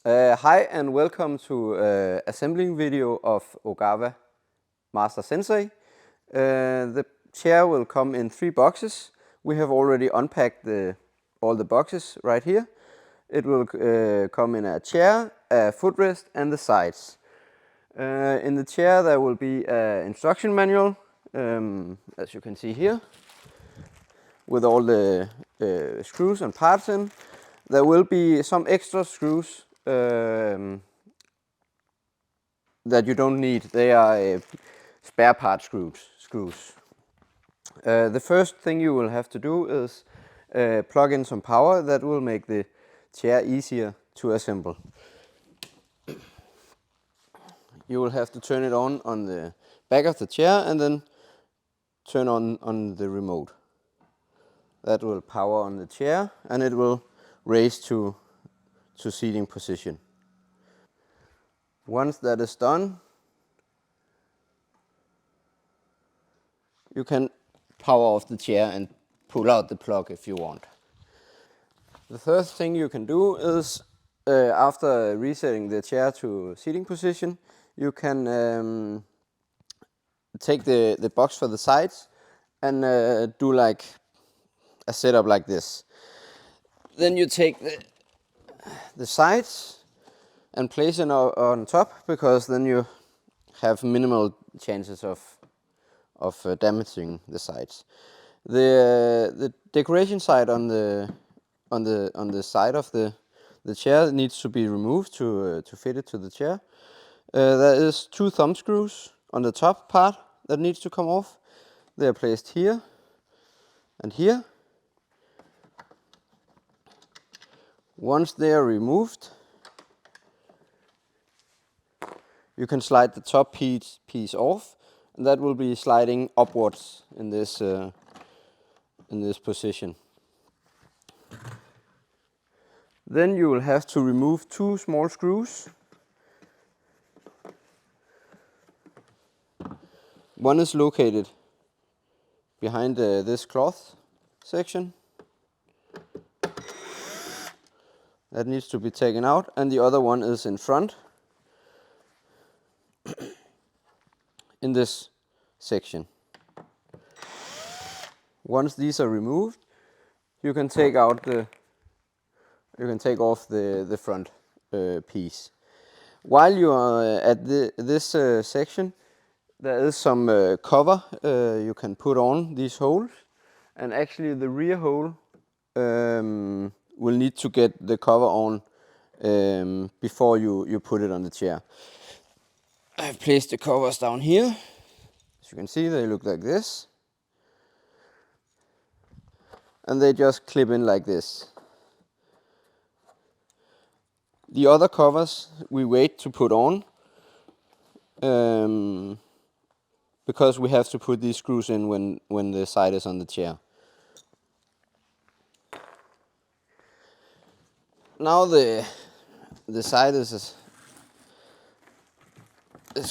Hi and welcome to assembling video of OGAWA Master Sensei. The chair will come in 3 boxes. We have already unpacked all the boxes right here. It will come in a chair, a footrest and the sides. In the chair there will be an instruction manual, as you can see here, with all the screws and parts in. There will be some extra screws that you don't need. They are spare part screws. The first thing you will have to do is plug in some power that will make the chair easier to assemble. You will have to turn it on the back of the chair and then turn on the remote. That will power on the chair and it will raise to seating position. Once that is done, you can power off the chair and pull out the plug if you want. The third thing you can do is, after resetting the chair to seating position, you can take the box for the sides and do like a setup like this. Then you take the sides and place it on top, because then you have minimal chances of damaging the sides. The decoration side on the side of the chair needs to be removed to fit it to the chair. There is 2 thumb screws on the top part that needs to come off. They are placed here and here. Once they are removed, you can slide the top piece off, and that will be sliding upwards in this position. Then you will have to remove 2 small screws. One is located behind this cloth section. That needs to be taken out, and the other one is in front in this section. Once these are removed, you can take off the front piece. While you are at this section, there is some cover you can put on these holes, and actually the rear hole will need to get the cover on before you put it on the chair. I've placed the covers down here. As you can see, they look like this, and they just clip in like this. The other covers we wait to put on, because we have to put these screws in when the side is on the chair. Now the side is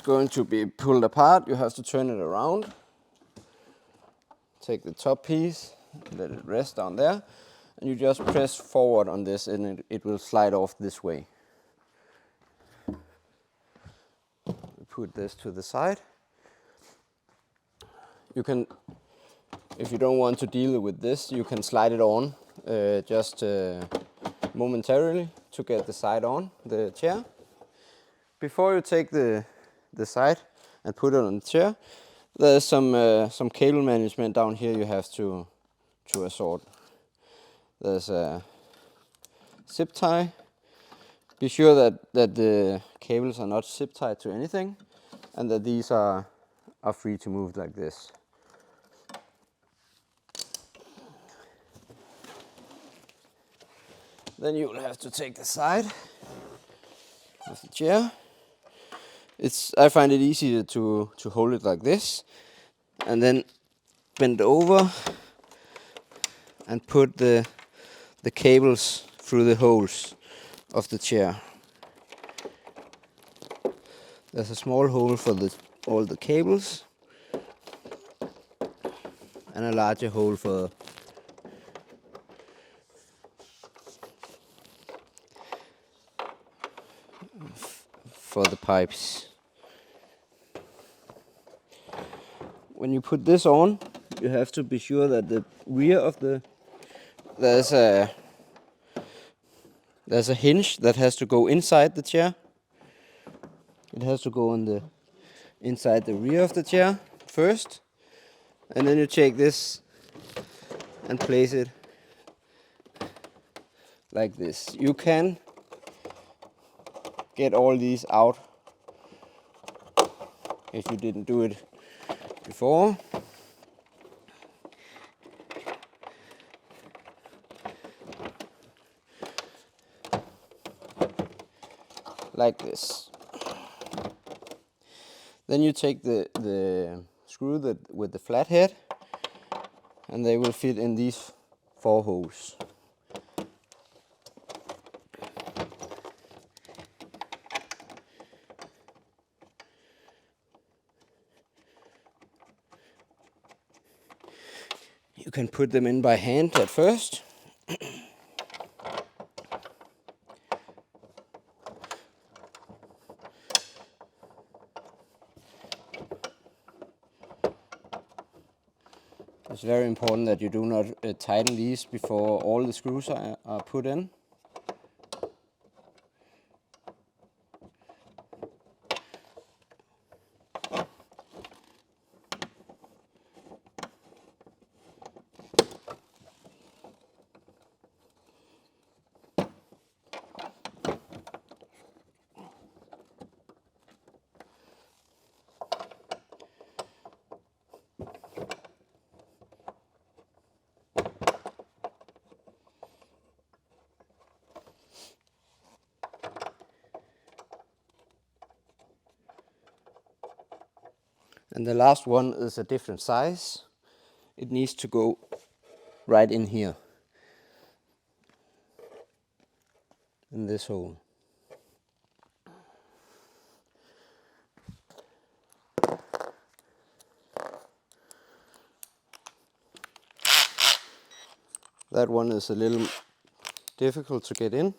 going to be pulled apart. You have to turn it around. Take the top piece, let it rest down there, and you just press forward on this and it will slide off this way. Put this to the side. You can, if you don't want to deal with this, you can slide it on just momentarily to get the side on the chair. Before you take the side and put it on the chair, there's some cable management down here you have to assort. There's a zip tie. Be sure that the cables are not zip tied to anything, and that these are free to move like this. Then you will have to take the side of the chair. I find it easier to hold it like this, and then bend over and put the cables through the holes of the chair. There's a small hole for all the cables, and a larger hole for for the pipes. When you put this on, you have to be sure that the rear of there's a hinge that has to go inside the chair. It has to go on inside the rear of the chair first, and then you take this and place it like this. You can get all these out if you didn't do it before. Like this. Then you take the screw with the flat head, and they will fit in these 4 holes. You can put them in by hand at first. It's very important that you do not tighten these before all the screws are put in. And the last one is a different size. It needs to go right in here, in this hole. That one is a little difficult to get in.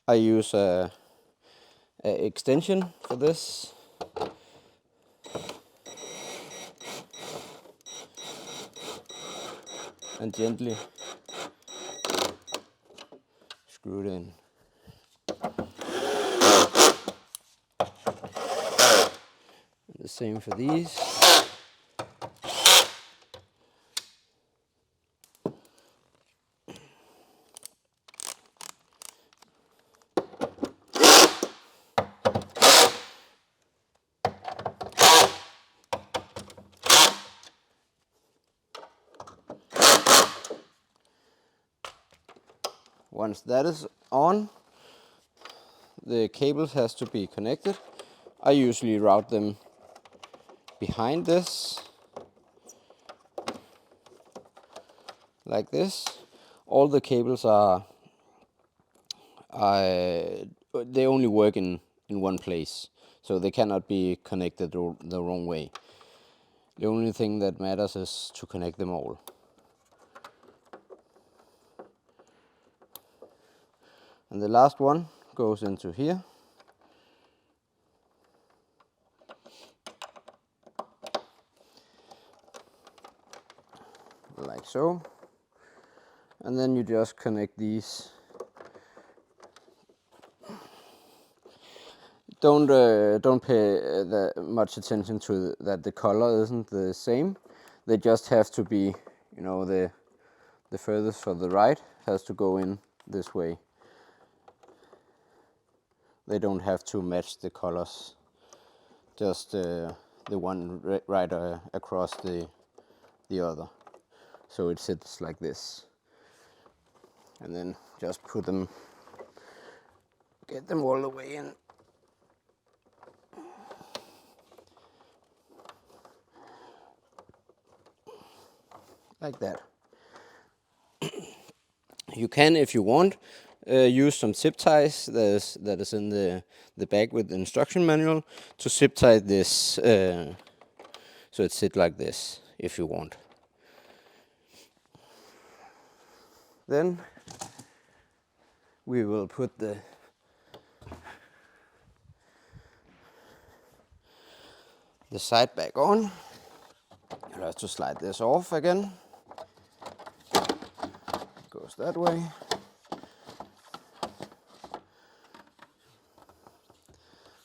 I use a extension for this. And gently screw it in. The same for these. Once that is on, the cables has to be connected. I usually route them behind this, like this. All the cables they only work in one place, so they cannot be connected the wrong way. The only thing that matters is to connect them all. And the last one goes into here. Like so. And then you just connect these. Don't pay that much attention to that the color isn't the same. They just have to be, the furthest for the right has to go in this way. They don't have to match the colors. Just the one right across the other. So it sits like this. And then just get them all the way in. Like that. You can, if you want, use some zip ties that is in the bag with the instruction manual to zip tie this so it sits like this if you want. Then we will put the the side back on. You'll have to slide this off again. Goes that way.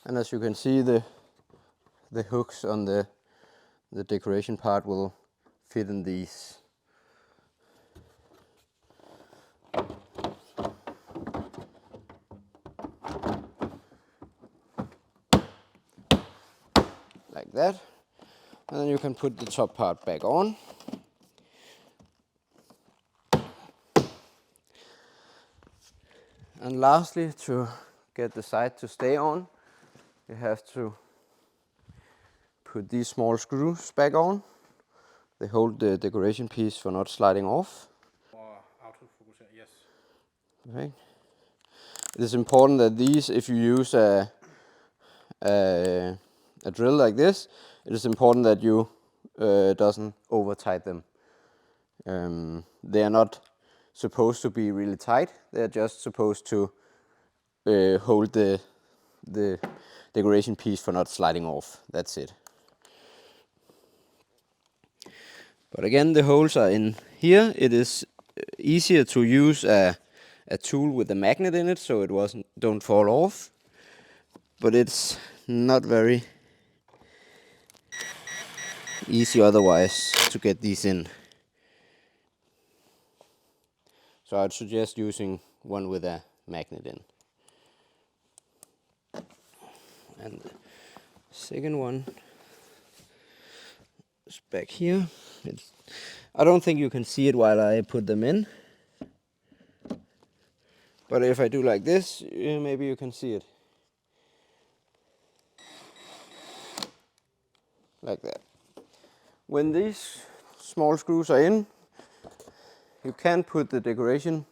And as you can see, the hooks on the decoration part will fit in these. Like that. And then you can put the top part back on. And lastly, to get the side to stay on, you have to put these small screws back on. They hold the decoration piece for not sliding off. Yes. Okay. It is important that these, if you use a drill like this, it is important that you doesn't over tight them. They are not supposed to be really tight. They are just supposed to hold the decoration piece for not sliding off. That's it. But again, the holes are in here. It is easier to use a tool with a magnet in it, so it don't fall off. But it's not very easy otherwise to get these in. So I'd suggest using one with a magnet in. And the second one is back here. I don't think you can see it while I put them in. But if I do like this, maybe you can see it. Like that. When these small screws are in, you can put the decoration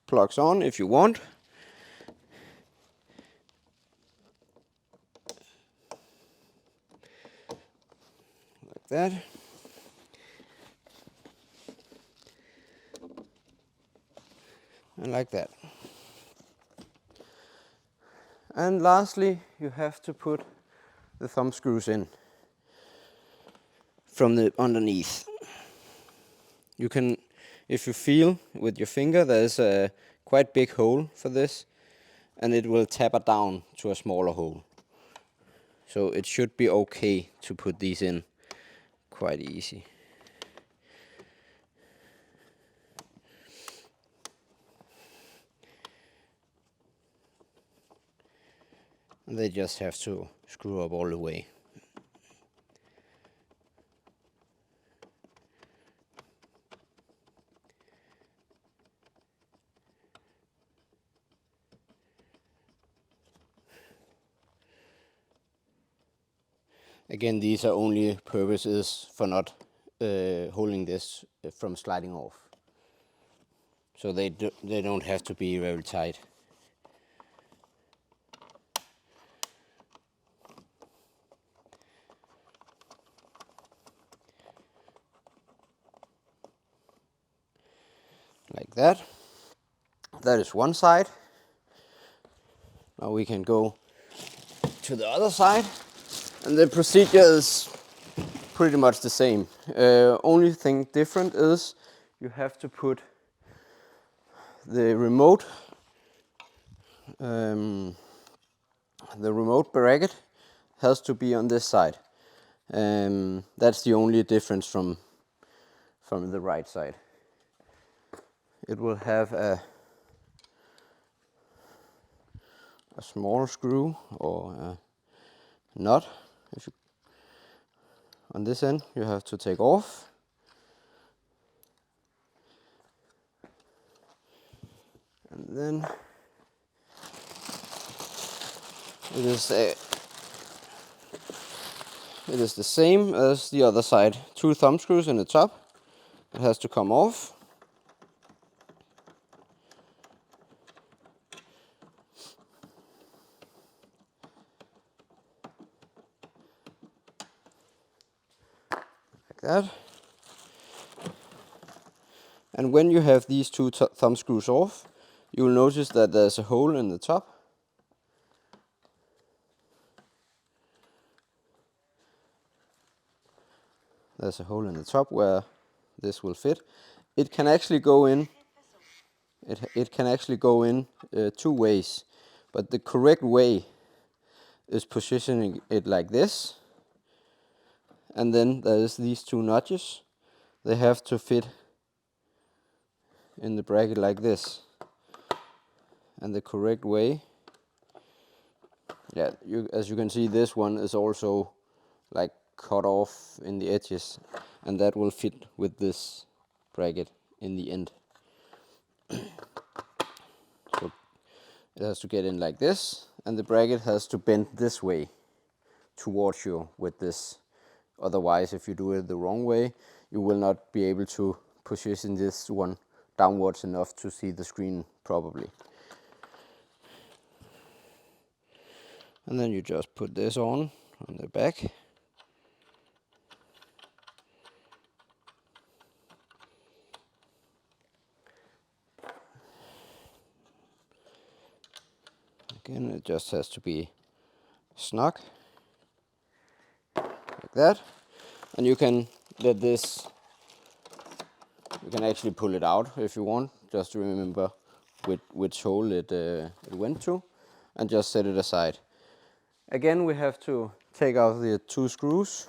plugs on if you want. Like that. And like that. And lastly, you have to put the thumb screws in from the underneath. You can, if you feel with your finger, there's a quite big hole for this, and it will taper down to a smaller hole. So it should be okay to put these in quite easy. And they just have to screw up all the way. Again, these are only purposes for not holding this from sliding off. So they don't have to be very tight. Like that. That is one side. Now we can go to the other side. And the procedure is pretty much the same. Only thing different is you have to put the remote bracket has to be on this side. That's the only difference from the right side. It will have a small screw or a nut. On this end you have to take off. And then it is the same as the other side. 2 thumb screws in the top. It has to come off. Like that. And when you have these 2 thumb screws off, you will notice that there's a hole in the top. there's a hole in the top where this will fit. It can actually go in. It can actually go in 2 ways, but the correct way is positioning it like this, and then there's these 2 notches. They have to fit in the bracket like this, and the correct way, yeah, as you can see, this one is also like cut off in the edges, and that will fit with this bracket in the end. So it has to get in like this, and the bracket has to bend this way towards you with this. Otherwise, if you do it the wrong way, you will not be able to position this one downwards enough to see the screen properly. And then you just put this on the back. Again, it just has to be snug, like that. And you can let this, you can actually pull it out if you want, just to remember which hole it went to, and just set it aside. Again, we have to take out the 2 screws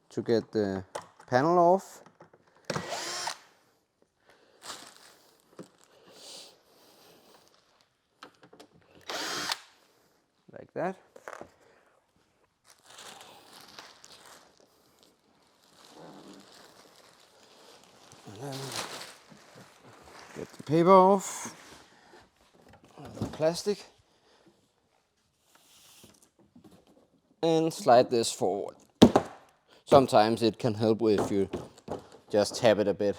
to get the panel off. Like that. And then get the paper off, the plastic, and slide this forward. Sometimes it can help if you just tap it a bit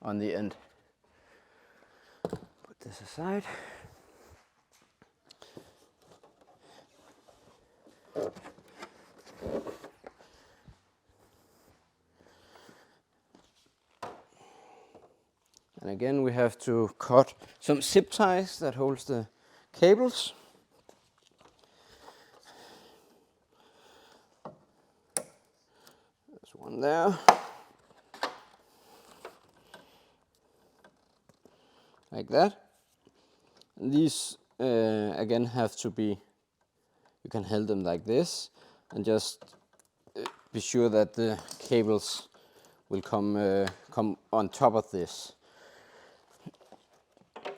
on the end. Put this aside. And again, we have to cut some zip ties that holds the cables. There's one there. Like that. And these again have to be, you can hold them like this, and just be sure that the cables will come on top of this.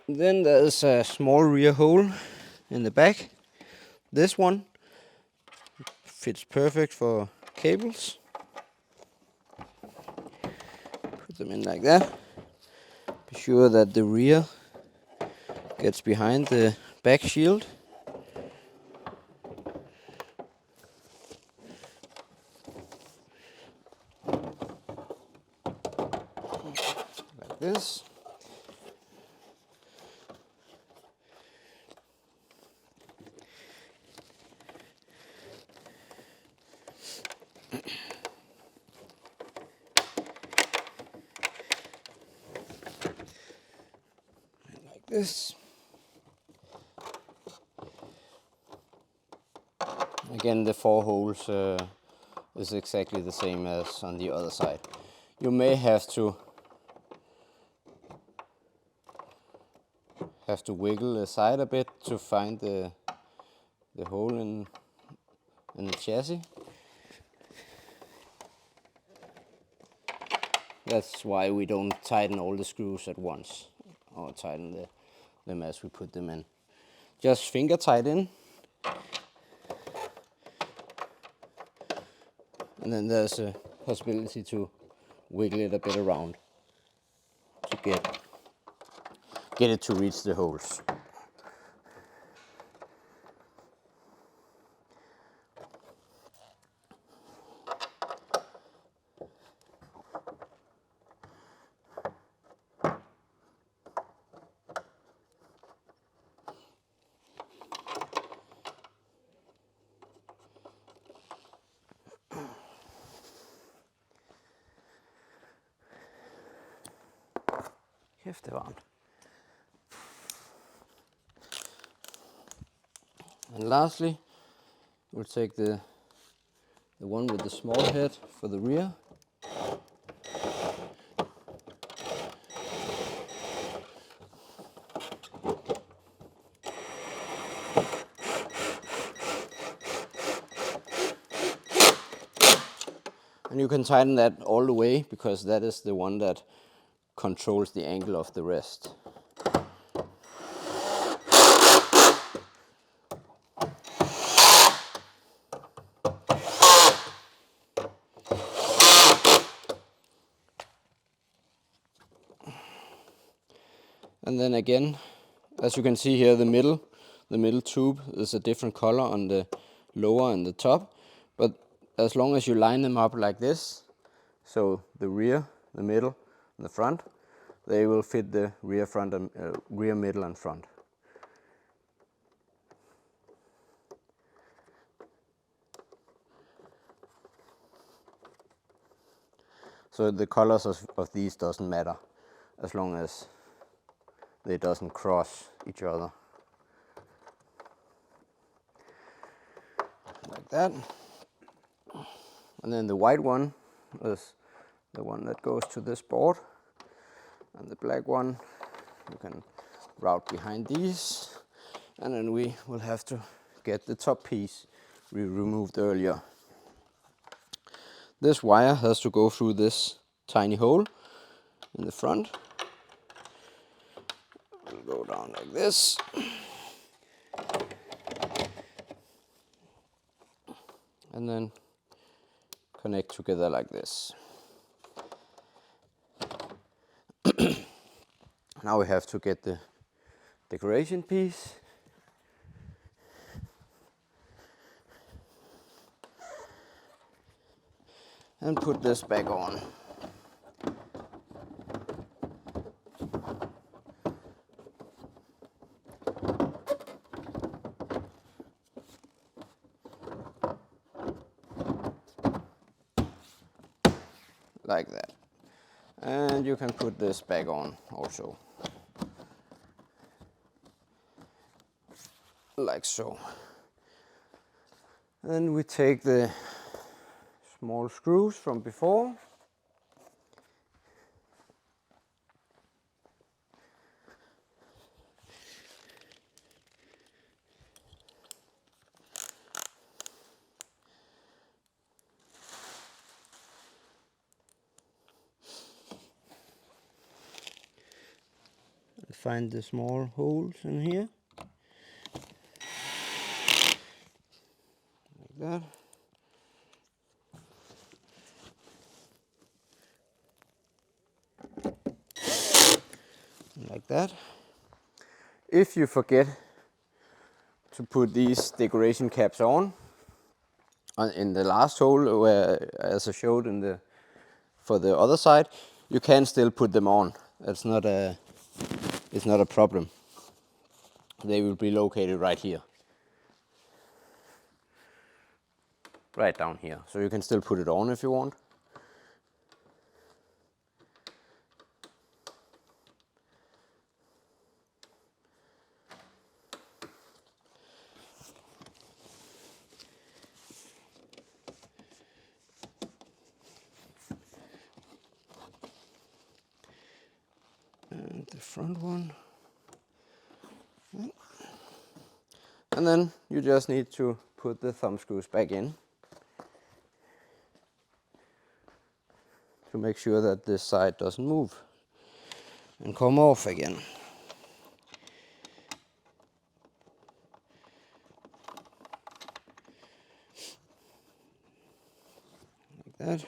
Then there's a small rear hole in the back. This one fits perfect for cables. Put them in like that. Be sure that the rear gets behind the back shield. Like this. Like this. Again, the 4 holes is exactly the same as on the other side. You may have to wiggle the side a bit to find the hole in the chassis. That's why we don't tighten all the screws at once, or tighten them as we put them in. Just finger tight in. And then there's a possibility to wiggle it a bit around to get it to reach the holes. Kæft, det er varmt. And lastly, we'll take the the one with the small head for the rear. And you can tighten that all the way, because that is the one that controls the angle of the rest. And then again, as you can see here, the middle tube is a different color on the lower and the top. But as long as you line them up like this, so the rear, the middle, and the front, they will fit the rear, front, and rear, middle, and front. So the colors of these doesn't matter, as long as they doesn't cross each other. Like that. And then the white one is the one that goes to this board. And the black one you can route behind these. And then we will have to get the top piece we removed earlier. This wire has to go through this tiny hole in the front. It'll go down like this. And then connect together like this. Now we have to get the decoration piece. And put this back on. Like that. And you can put this back on also. Like so. Then we take the small screws from before. And find the small holes in here. Like that. Like that. If you forget to put these decoration caps on in the last hole, where, as I showed for the other side, you can still put them on. It's not a problem. They will be located right here. Right down here. So you can still put it on if you want. And the front one. And then you just need to put the thumb screws back in to make sure that this side doesn't move and come off again. Like that.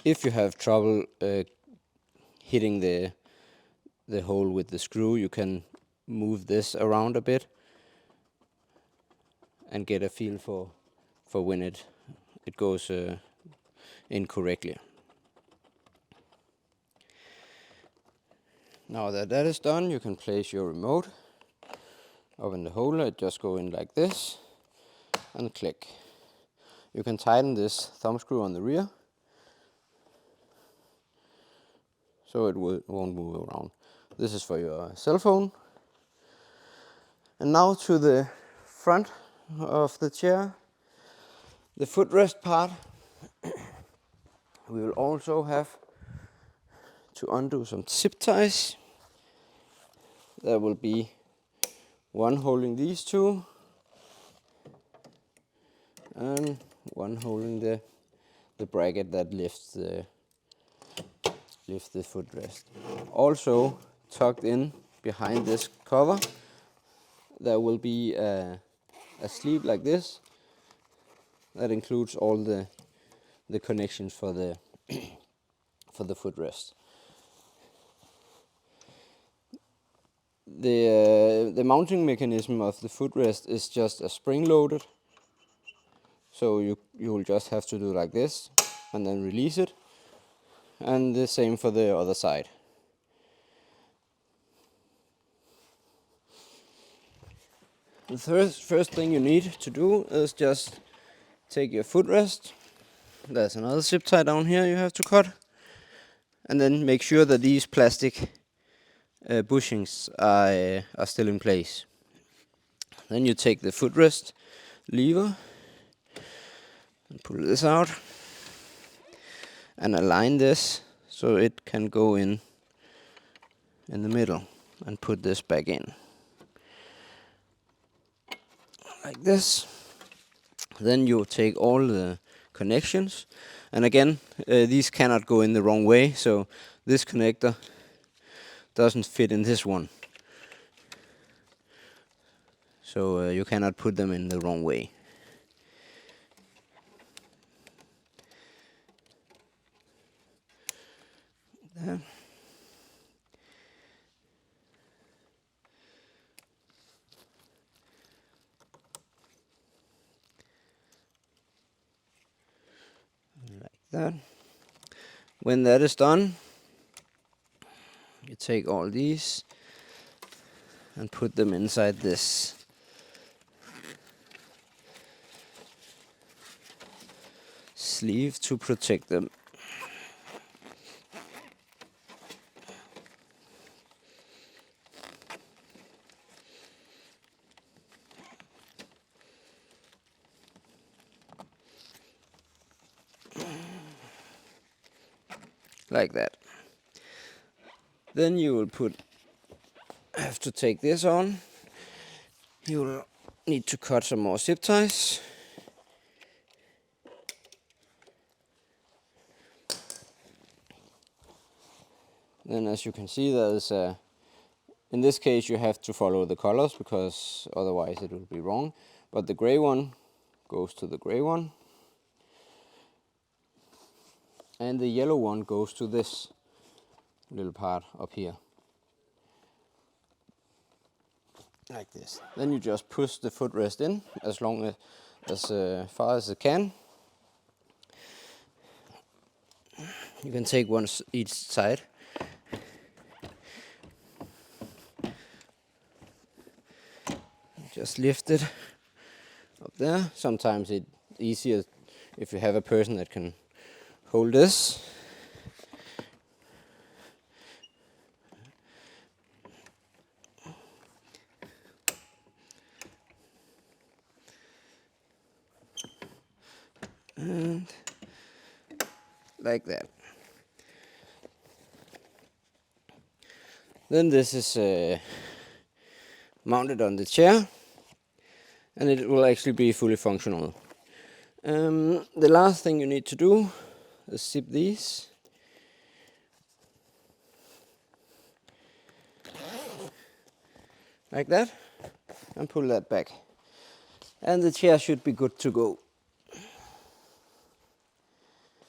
If you have trouble hitting the hole with the screw, you can move this around a bit and get a feel for when it goes in correctly. Now that is done, you can place your remote up in the hole. It just go in like this and click. You can tighten this thumb screw on the rear so it won't move around. This is for your cell phone. And now to the front of the chair, the footrest part, we will also have to undo some zip ties. There will be one holding these two and one holding the bracket that lifts the footrest. Also tucked in behind this cover there will be a sleeve like this that includes all the connections for the for the footrest. The mounting mechanism of the footrest is just a spring loaded, so you will just have to do like this and then release it, and the same for the other side. The first thing you need to do is just take your footrest. There's another zip tie down here you have to cut, and then make sure that these plastic bushings are still in place. Then you take the footrest lever and pull this out and align this so it can go in the middle, and put this back in like this. Then you take all the connections, and again these cannot go in the wrong way, so this connector doesn't fit in this one, so you cannot put them in the wrong way. There. Like that. When that is done, you take all these and put them inside this sleeve to protect them. Like that. Then you will have to take this on. You will need to cut some more zip ties. Then, as you can see, there's in this case you have to follow the colors because otherwise it will be wrong. But the gray one goes to the gray one, and the yellow one goes to this little part up here, like this. Then you just push the footrest in as far as it can. You can take one each side. Just lift it up there. Sometimes it's easier if you have a person that can hold this. And like that. Then this is mounted on the chair, and it will actually be fully functional. The last thing you need to do is zip these. Like that, and pull that back. And the chair should be good to go.